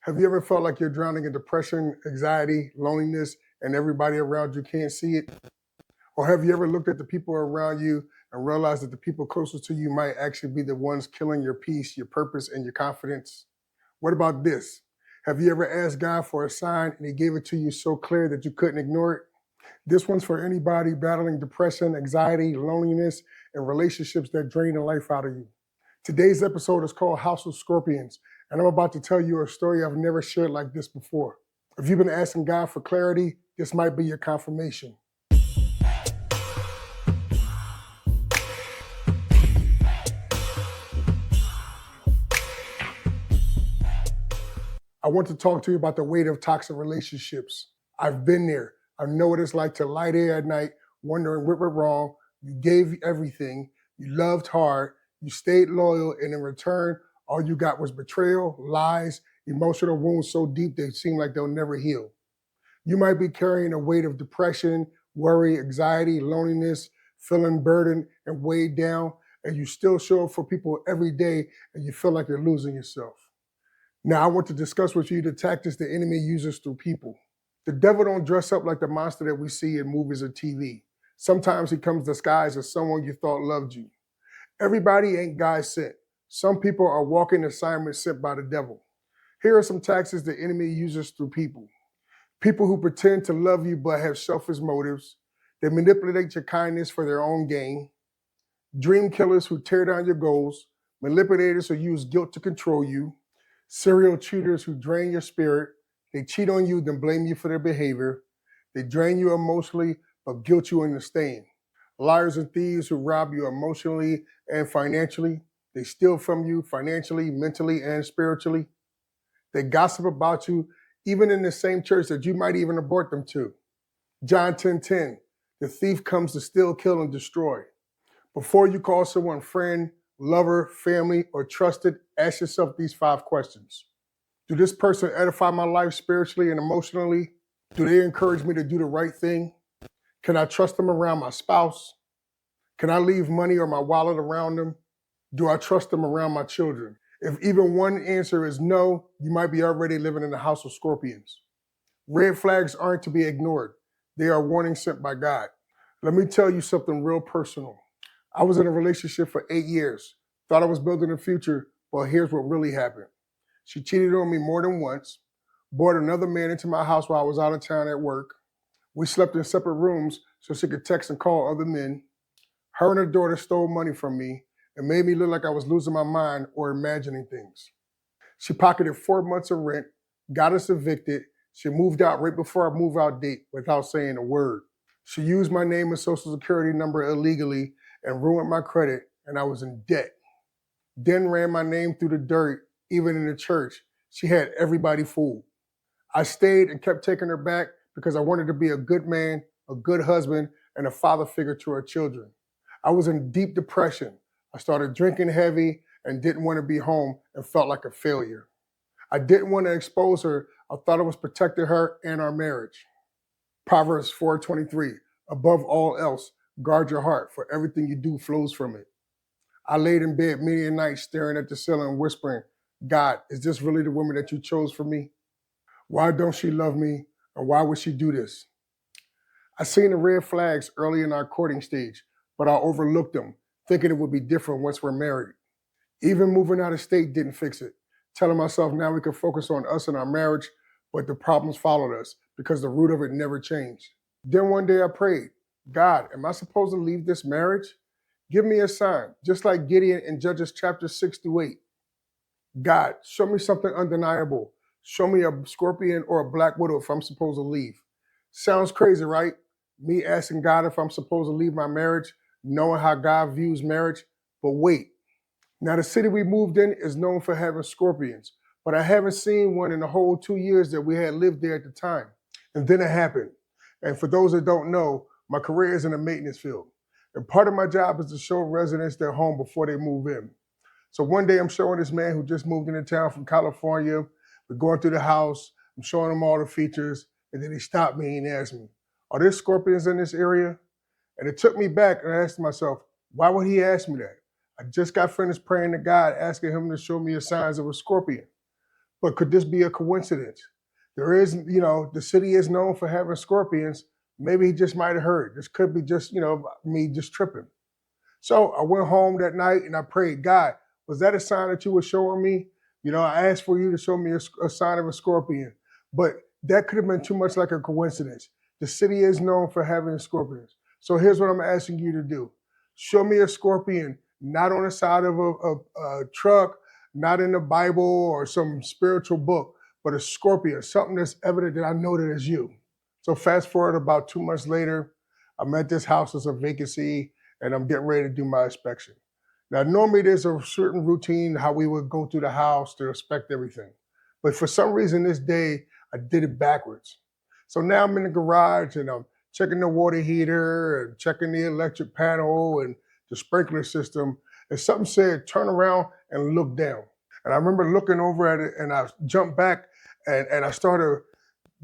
Have you ever felt like you're drowning in depression, anxiety, loneliness, and everybody around you can't see it? Or have you ever looked at the people around you and realized that the people closest to you might actually be the ones killing your peace, your purpose, and your confidence? What about this? Have you ever asked God for a sign and He gave it to you so clear that you couldn't ignore it? This one's for anybody battling depression, anxiety, loneliness, and relationships that drain the life out of you. Today's episode is called House of Scorpions, and I'm about to tell you a story I've never shared like this before. If you've been asking God for clarity, this might be your confirmation. I want to talk to you about the weight of toxic relationships. I've been there. I know what it's like to lie there at night wondering what went wrong. You gave everything. You loved hard. You stayed loyal. And in return, all you got was betrayal, lies, emotional wounds so deep they seem like they'll never heal. You might be carrying a weight of depression, worry, anxiety, loneliness, feeling burdened and weighed down, and you still show up for people every day and you feel like you're losing yourself. Now, I want to discuss with you the tactics the enemy uses through people. The devil don't dress up like the monster that we see in movies or TV. Sometimes he comes disguised as someone you thought loved you. Everybody ain't God sent. Some people are walking assignments sent by the devil. Here are some tactics the enemy uses through people. People who pretend to love you but have selfish motives. They manipulate your kindness for their own gain. Dream killers who tear down your goals. Manipulators who use guilt to control you. Serial cheaters who drain your spirit. They cheat on you, then blame you for their behavior. They drain you emotionally, but guilt you into staying. Liars and thieves who rob you emotionally and financially. They steal from you financially, mentally, and spiritually. They gossip about you, even in the same church that you might even abort them to. John 10:10, the thief comes to steal, kill, and destroy. Before you call someone friend, lover, family, or trusted, ask yourself these 5 questions. Do this person edify my life spiritually and emotionally? Do they encourage me to do the right thing? Can I trust them around my spouse? Can I leave money or my wallet around them? Do I trust them around my children? If even one answer is no, you might be already living in the house of scorpions. Red flags aren't to be ignored. They are warnings sent by God. Let me tell you something real personal. I was in a relationship for 8 years. Thought I was building a future, but here's what really happened. She cheated on me more than once, brought another man into my house while I was out of town at work. We slept in separate rooms so she could text and call other men. Her and her daughter stole money from me and made me look like I was losing my mind or imagining things. She pocketed 4 months of rent, got us evicted. She moved out right before our move-out date without saying a word. She used my name and social security number illegally and ruined my credit, and I was in debt. Then ran my name through the dirt, even in the church. She had everybody fooled. I stayed and kept taking her back because I wanted to be a good man, a good husband, and a father figure to her children. I was in deep depression. I started drinking heavy and didn't want to be home and felt like a failure. I didn't want to expose her. I thought I was protecting her and our marriage. Proverbs 4:23, above all else, guard your heart, for everything you do flows from it. I laid in bed many a night staring at the ceiling and whispering, God, is this really the woman that you chose for me? Why don't she love me? And why would she do this? I seen the red flags early in our courting stage, but I overlooked them, thinking it would be different once we're married. Even moving out of state didn't fix it. Telling myself now we could focus on us and our marriage, but the problems followed us because the root of it never changed. Then one day I prayed, God, am I supposed to leave this marriage? Give me a sign, just like Gideon in Judges chapter 6-8. God, show me something undeniable. Show me a scorpion or a black widow if I'm supposed to leave. Sounds crazy, right? Me asking God if I'm supposed to leave my marriage, knowing how God views marriage. But wait, now the city we moved in is known for having scorpions, but I haven't seen one in the whole 2 years that we had lived there at the time. And then it happened. And for those that don't know, my career is in the maintenance field. And part of my job is to show residents their home before they move in. So one day I'm showing this man who just moved into town from California. We're going through the house. I'm showing him all the features. And then he stopped me and asked me, are there scorpions in this area? And it took me back and I asked myself, why would he ask me that? I just got finished praying to God, asking him to show me the signs of a scorpion. But could this be a coincidence? There is, the city is known for having scorpions. Maybe he just might have heard. This could be just, me just tripping. So I went home that night and I prayed, God, was that a sign that you were showing me? I asked for you to show me a sign of a scorpion, but that could have been too much like a coincidence. The city is known for having scorpions. So here's what I'm asking you to do. Show me a scorpion, not on the side of a truck, not in the Bible or some spiritual book, but a scorpion, something that's evident that I know that it's you. So fast forward about 2 months later, I'm at this house as a vacancy and I'm getting ready to do my inspection. Now, normally there's a certain routine how we would go through the house to inspect everything. But for some reason this day, I did it backwards. So now I'm in the garage and I'm checking the water heater and checking the electric panel and the sprinkler system. And something said, turn around and look down. And I remember looking over at it and I jumped back and I started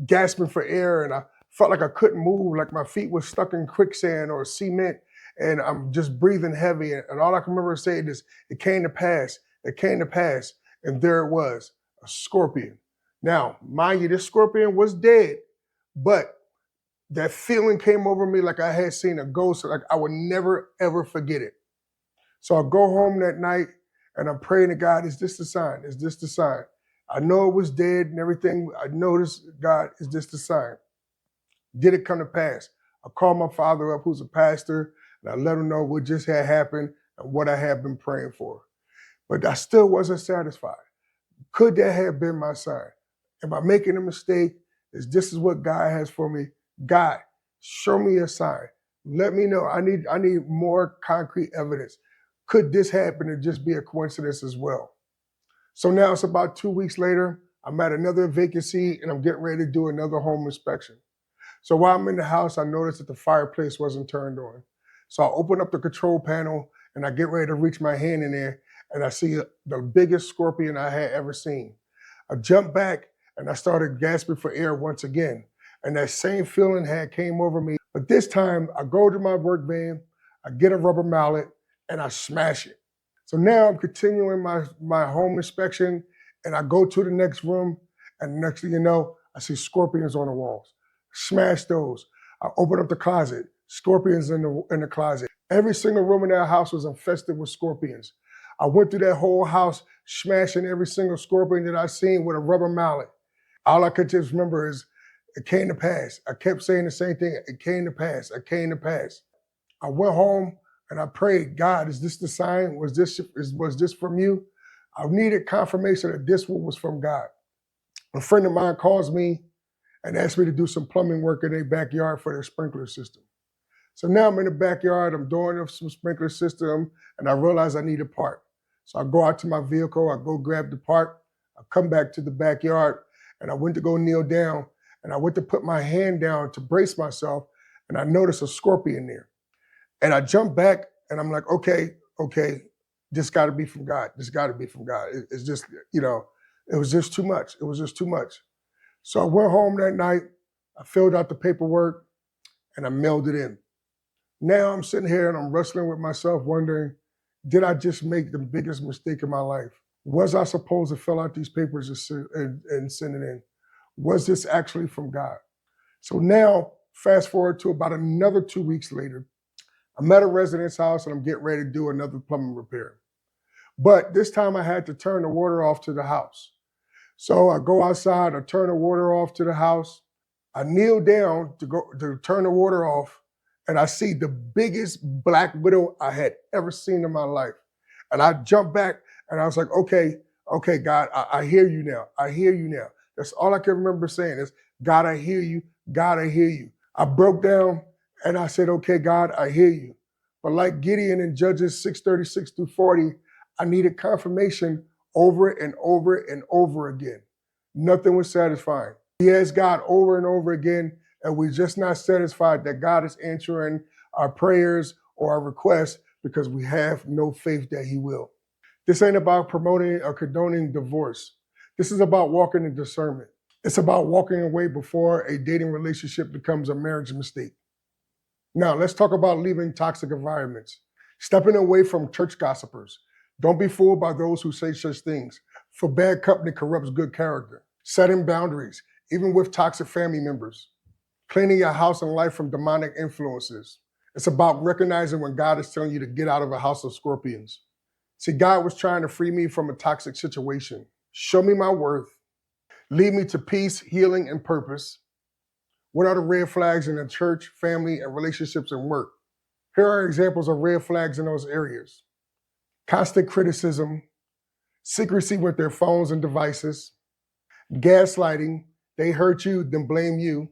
gasping for air and I felt like I couldn't move, like my feet were stuck in quicksand or cement and I'm just breathing heavy. And all I can remember saying is, it came to pass, it came to pass. And there it was, a scorpion. Now, mind you, this scorpion was dead, but that feeling came over me like I had seen a ghost, like I would never, ever forget it. So I go home that night and I'm praying to God, is this the sign? Is this the sign? I know it was dead and everything. I noticed, God, is this the sign? Did it come to pass? I called my father up, who's a pastor, and I let him know what just had happened and what I had been praying for. But I still wasn't satisfied. Could that have been my sign? Am I making a mistake? Is this what God has for me? God, show me a sign. Let me know. I need more concrete evidence. Could this happen and just be a coincidence as well? So now it's about 2 weeks later. I'm at another vacancy and I'm getting ready to do another home inspection. So while I'm in the house, I noticed that the fireplace wasn't turned on. So I open up the control panel and I get ready to reach my hand in there and I see the biggest scorpion I had ever seen. I jumped back and I started gasping for air once again. And that same feeling came over me. But this time I go to my work van, I get a rubber mallet and I smash it. So now I'm continuing my home inspection and I go to the next room and next thing you know, I see scorpions on the walls. Smash those. I open up the closet, scorpions in the closet. Every single room in that house was infested with scorpions. I went through that whole house, smashing every single scorpion that I seen with a rubber mallet. All I could just remember is, it came to pass. I kept saying the same thing, it came to pass, it came to pass. I went home and I prayed, God, is this the sign? Was this from you? I needed confirmation that this one was from God. A friend of mine calls me and asked me to do some plumbing work in their backyard for their sprinkler system. So now I'm in the backyard, I'm doing some sprinkler system, and I realize I need a part. So I go out to my vehicle, I go grab the part, I come back to the backyard, and I went to go kneel down, and I went to put my hand down to brace myself, and I noticed a scorpion there. And I jumped back, and I'm like, okay, this gotta be from God. This gotta be from God. It's just, it was just too much. It was just too much. So I went home that night, I filled out the paperwork, and I mailed it in. Now I'm sitting here and I'm wrestling with myself wondering, did I just make the biggest mistake of my life? Was I supposed to fill out these papers and send it in? Was this actually from God? So now, fast forward to about another 2 weeks later, I'm at a residence house and I'm getting ready to do another plumbing repair. But this time I had to turn the water off to the house. So I go outside, I turn the water off to the house. I kneel down to turn the water off, and I see the biggest black widow I had ever seen in my life. And I jumped back and I was like, okay, God, I hear you now. I hear you now. That's all I can remember saying is, God, I hear you. God, I hear you. I broke down and I said, okay, God, I hear you. But like Gideon in Judges 6:36 through 40, I needed confirmation over and over and over again. Nothing was satisfying. We asked God over and over again, and we're just not satisfied that God is answering our prayers or our requests because we have no faith that He will. This ain't about promoting or condoning divorce. This is about walking in discernment. It's about walking away before a dating relationship becomes a marriage mistake. Now, let's talk about leaving toxic environments. Stepping away from church gossipers. Don't be fooled by those who say such things. For bad company corrupts good character. Setting boundaries, even with toxic family members. Cleaning your house and life from demonic influences. It's about recognizing when God is telling you to get out of a house of scorpions. See, God was trying to free me from a toxic situation. Show me my worth. Lead me to peace, healing, and purpose. What are the red flags in the church, family, and relationships and work? Here are examples of red flags in those areas. Constant criticism, secrecy with their phones and devices, gaslighting, they hurt you, then blame you.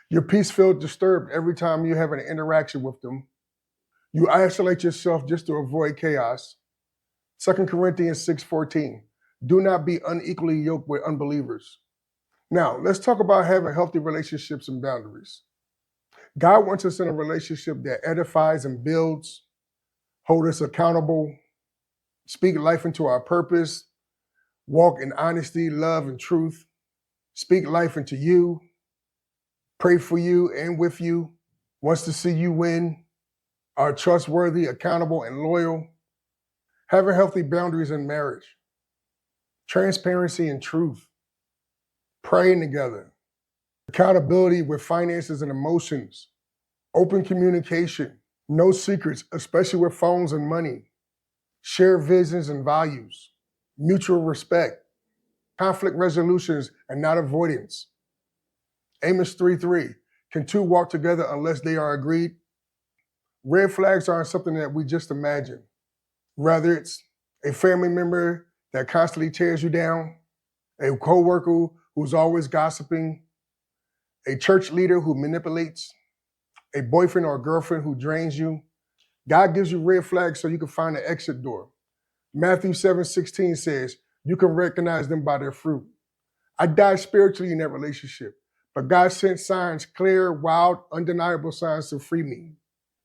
Your peace feels disturbed every time you have an interaction with them. You isolate yourself just to avoid chaos. 2 Corinthians 6:14, do not be unequally yoked with unbelievers. Now, let's talk about having healthy relationships and boundaries. God wants us in a relationship that edifies and builds, hold us accountable, speak life into our purpose, walk in honesty, love, and truth, speak life into you, pray for you and with you, wants to see you win, are trustworthy, accountable, and loyal. Having healthy boundaries in marriage, transparency and truth, praying together, accountability with finances and emotions, open communication, no secrets, especially with phones and money, share visions and values, mutual respect, conflict resolutions and not avoidance. Amos 3:3, can two walk together unless they are agreed? Red flags aren't something that we just imagine. Rather, it's a family member that constantly tears you down, a coworker who's always gossiping, a church leader who manipulates, a boyfriend or girlfriend who drains you. God gives you red flags so you can find an exit door. Matthew 7:16 says, you can recognize them by their fruit. I died spiritually in that relationship, but God sent signs, clear, wild, undeniable signs to free me.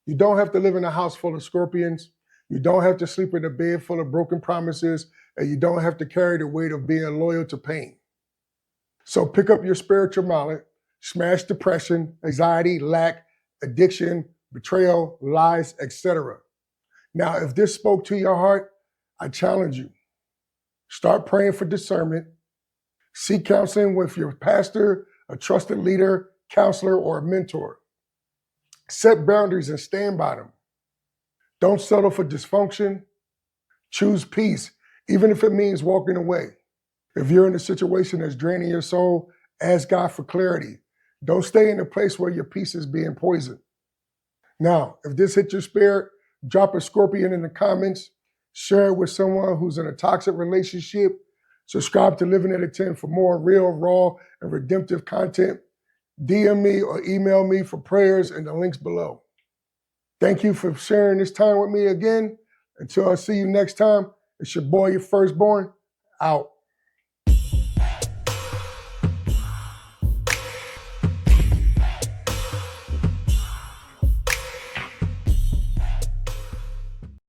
You don't have to live in a house full of scorpions. You don't have to sleep in a bed full of broken promises, and you don't have to carry the weight of being loyal to pain. So pick up your spiritual mallet, smash depression, anxiety, lack, addiction, betrayal, lies, etc. Now, if this spoke to your heart, I challenge you. Start praying for discernment. Seek counseling with your pastor, a trusted leader, counselor, or a mentor. Set boundaries and stand by them. Don't settle for dysfunction. Choose peace, even if it means walking away. If you're in a situation that's draining your soul, ask God for clarity. Don't stay in a place where your peace is being poisoned. Now, if this hit your spirit, drop a scorpion in the comments, share it with someone who's in a toxic relationship, subscribe to Living at a 10 for more real, raw, and redemptive content. DM me or email me for prayers in the links below. Thank you for sharing this time with me again. Until I see you next time, it's your boy, YaFirstBorn, out.